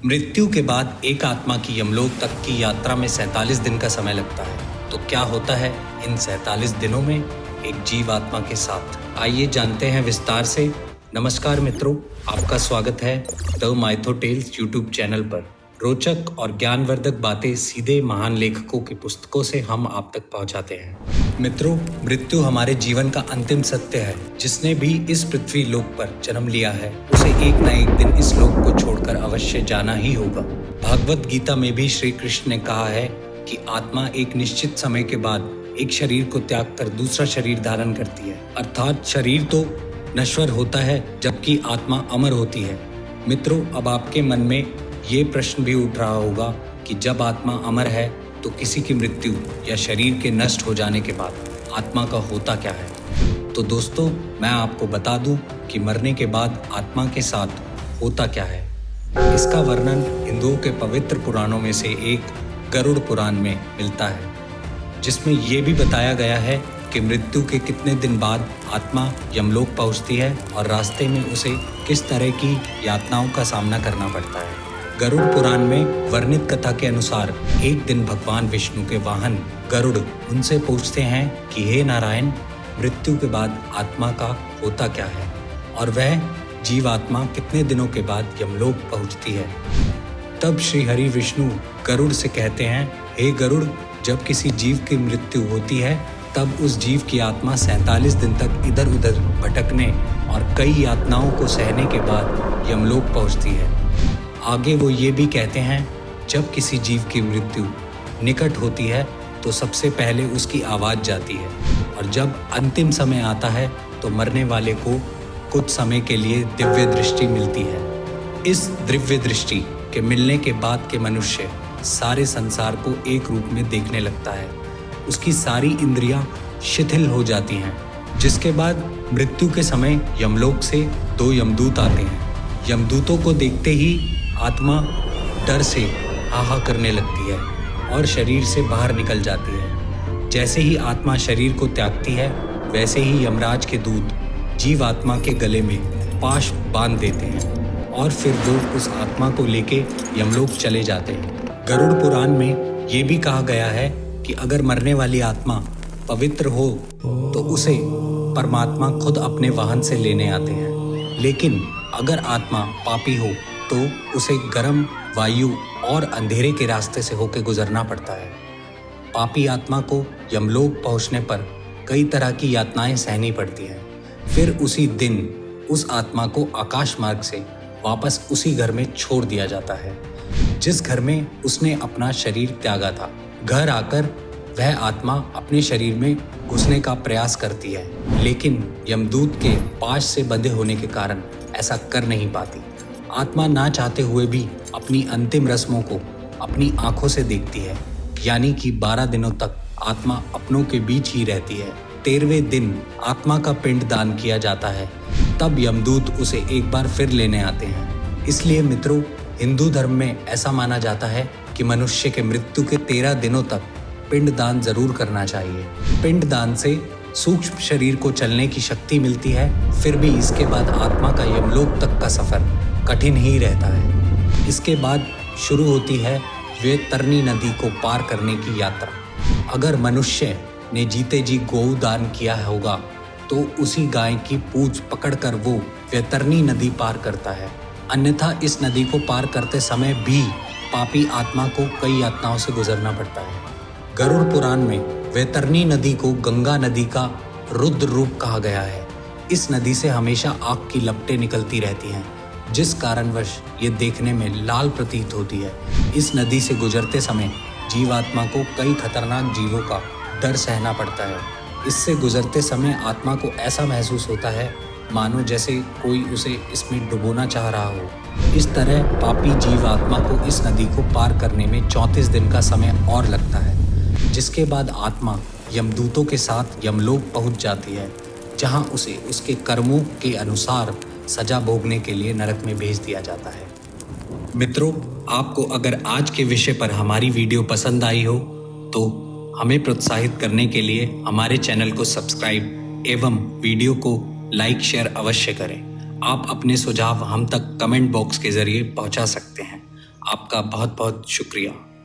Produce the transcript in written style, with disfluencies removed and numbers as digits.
मृत्यु के बाद एक आत्मा की यमलोक तक की यात्रा में 47 दिन का समय लगता है। तो क्या होता है इन 47 दिनों में एक जीव आत्मा के साथ? आइए जानते हैं विस्तार से। नमस्कार मित्रों, आपका स्वागत है the mytho tales YouTube channel पर। रोचक और ज्ञानवर्धक बातें सीधे महान लेखकों की पुस्तकों से हम आप तक पहुंचाते हैं। मित्रों, मृत्यु हमारे जीवन का अंतिम सत्य है। जिसने भी इस पृथ्वी लोक पर जन्म लिया है उसे एक न एक दिन इस लोक को छोड़कर अवश्य जाना ही होगा। भागवत गीता में भी श्री कृष्ण ने कहा है कि आत्मा एक निश्चित समय के बाद एक शरीर को त्याग कर दूसरा शरीर धारण करती है। अर्थात शरीर तो नश्वर होता है जबकि आत्मा अमर होती है। मित्रों, अब आपके मन में ये प्रश्न भी उठ रहा होगा कि जब आत्मा अमर है तो किसी की मृत्यु या शरीर के नष्ट हो जाने के बाद आत्मा का होता क्या है? तो दोस्तों, मैं आपको बता दूं कि मरने के बाद आत्मा के साथ होता क्या है। इसका वर्णन हिंदुओं के पवित्र पुराणों में से एक गरुड़ पुराण में मिलता है, जिसमें ये भी बताया गया है कि मृत्यु के कितने दिन बाद आत्मा यमलोक पहुंचती है और रास्ते में उसे किस तरह की यातनाओं का सामना करना पड़ता है। गरुड़ पुराण में वर्णित कथा के अनुसार एक दिन भगवान विष्णु के वाहन गरुड़ उनसे पूछते हैं कि हे नारायण, मृत्यु के बाद आत्मा का होता क्या है और वह जीव आत्मा कितने दिनों के बाद यमलोक पहुंचती है। तब श्री हरि विष्णु गरुड़ से कहते हैं, हे गरुड़, जब किसी जीव की मृत्यु होती है तब उस जीव की आत्मा 47 दिन तक इधर उधर भटकने और कई यातनाओं को सहने के बाद यमलोक पहुंचती है। आगे वो ये भी कहते हैं, जब किसी जीव की मृत्यु निकट होती है तो सबसे पहले उसकी आवाज़ जाती है और जब अंतिम समय आता है तो मरने वाले को कुछ समय के लिए दिव्य दृष्टि मिलती है। इस दिव्य दृष्टि के मिलने के बाद के मनुष्य सारे संसार को एक रूप में देखने लगता है। उसकी सारी इंद्रियां शिथिल हो जाती हैं, जिसके बाद मृत्यु के समय यमलोक से 2 यमदूत आते हैं। यमदूतों को देखते ही आत्मा डर से हाहा करने लगती है और शरीर से बाहर निकल जाती है। जैसे ही आत्मा शरीर को त्यागती है वैसे ही यमराज के दूत जीव आत्मा के गले में पाश बांध देते हैं और फिर वो उस आत्मा को लेके यमलोक चले जाते हैं। गरुड़ पुराण में ये भी कहा गया है कि अगर मरने वाली आत्मा पवित्र हो तो उसे परमात्मा खुद अपने वाहन से लेने आते हैं, लेकिन अगर आत्मा पापी हो तो उसे गर्म वायु और अंधेरे के रास्ते से होकर गुजरना पड़ता है। पापी आत्मा को यमलोक पहुंचने पर कई तरह की यातनाएं सहनी पड़ती हैं। फिर उसी दिन उस आत्मा को आकाश मार्ग से वापस उसी घर में छोड़ दिया जाता है जिस घर में उसने अपना शरीर त्यागा था। घर आकर वह आत्मा अपने शरीर में घुसने का प्रयास करती है, लेकिन यमदूत के पाश से बंधे होने के कारण ऐसा कर नहीं पाती। आत्मा ना चाहते हुए भी अपनी अंतिम रस्मों को अपनी आंखों से देखती है, यानी कि 12 दिनों तक आत्मा अपनों के बीच ही रहती है। 13वें दिन आत्मा का पिंड दान किया जाता है, तब यमदूत उसे एक बार फिर लेने आते हैं। इसलिए मित्रों, हिंदू धर्म में ऐसा माना जाता है कि मनुष्य के मृत्यु के 13 दिनों तक पिंड दान जरूर करना चाहिए। पिंड दान से सूक्ष्म शरीर को चलने की शक्ति मिलती है, फिर भी इसके बाद आत्मा का यमलोक तक का सफर कठिन ही रहता है। इसके बाद शुरू होती है वैतरणी नदी को पार करने की यात्रा। अगर मनुष्य ने जीते जी गौ दान किया होगा तो उसी गाय की पूंछ पकड़कर वो वैतरणी नदी पार करता है। अन्यथा इस नदी को पार करते समय भी पापी आत्मा को कई यातनाओं से गुजरना पड़ता है। गरुड़ पुराण में वैतरणी नदी को गंगा नदी का रुद्र रूप कहा गया है। इस नदी से हमेशा आग की लपटें निकलती रहती हैं, जिस कारणवश ये देखने में लाल प्रतीत होती है। इस नदी से गुजरते समय जीवात्मा को कई खतरनाक जीवों का डर सहना पड़ता है। इससे गुजरते समय आत्मा को ऐसा महसूस होता है मानो जैसे कोई उसे इसमें डुबोना चाह रहा हो। इस तरह पापी जीव आत्मा को इस नदी को पार करने में 34 दिन का समय और लगता है, जिसके बाद आत्मा यमदूतों के साथ यमलोक पहुंच जाती है, जहां उसे उसके कर्मों के अनुसार सजा भोगने के लिए नरक में भेज दिया जाता है। मित्रों, आपको अगर आज के विषय पर हमारी वीडियो पसंद आई हो तो हमें प्रोत्साहित करने के लिए हमारे चैनल को सब्सक्राइब एवं वीडियो को लाइक शेयर अवश्य करें। आप अपने सुझाव हम तक कमेंट बॉक्स के जरिए पहुंचा सकते हैं। आपका बहुत बहुत शुक्रिया।